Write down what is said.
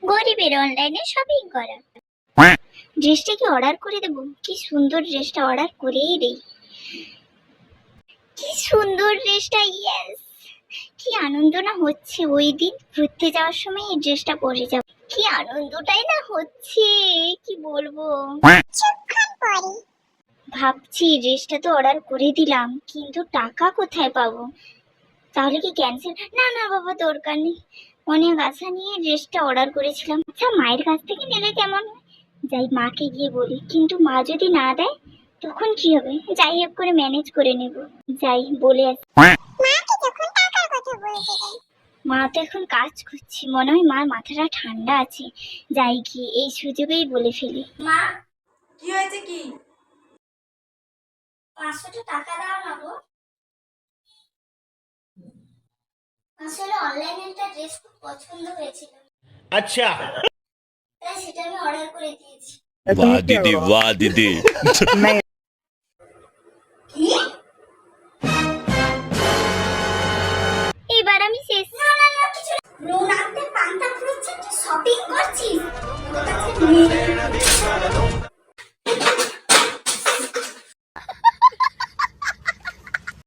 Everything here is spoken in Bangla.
গরিবের অনলাইনে শপিং করা। ড্রেসটা কি অর্ডার করে দেবো? কি সুন্দর ড্রেসটা অর্ডার করেই দেই। কি সুন্দর ড্রেসটা, ইয়েস। কি আনন্দ না হচ্ছে, ওই দিন ঘুরতে যাওয়ার সময় এই ড্রেসটা পরে যাব। কি আনন্দটাই না হচ্ছে, কি বলবো। ভাবছি ড্রেসটা তো অর্ডার করে দিলাম, কিন্তু টাকা কোথায় পাবো? তাহলে কি ক্যান্সেল? না না বাবা, দরকার নেই। অনেক আশা নিয়ে ড্রেসটা অর্ডার করেছিলাম। আচ্ছা, মায়ের কাছ থেকে নিলে কেমন হয়? যাই, মাকে গিয়ে বলি। কিন্তু মা যদি না দেয় তখন কি হবে? যাই হোক করে ম্যানেজ করে নেব। যাই বলে আসি। মা তো এখন কাজ করছি, মনে হয় মার মাথাটা ঠান্ডা আছে। যাই গিয়ে এই সুযোগেই বলে ফেলি। মা, কি হয়েছে? কি 500 টাকা দাও না গো। আসলে অনলাইনে একটা ড্রেস খুব পছন্দ হয়েছিল, अच्छा তাই সেটা আমি অর্ডার করে দিয়েছি। वाह दीदी वाह दीदी এবার আমি শেষ। না না না, কিছু না। রোনালদো পান্তা ফুরোচ্ছে, তুই শপিং করছিস? তোর কাছে নেই।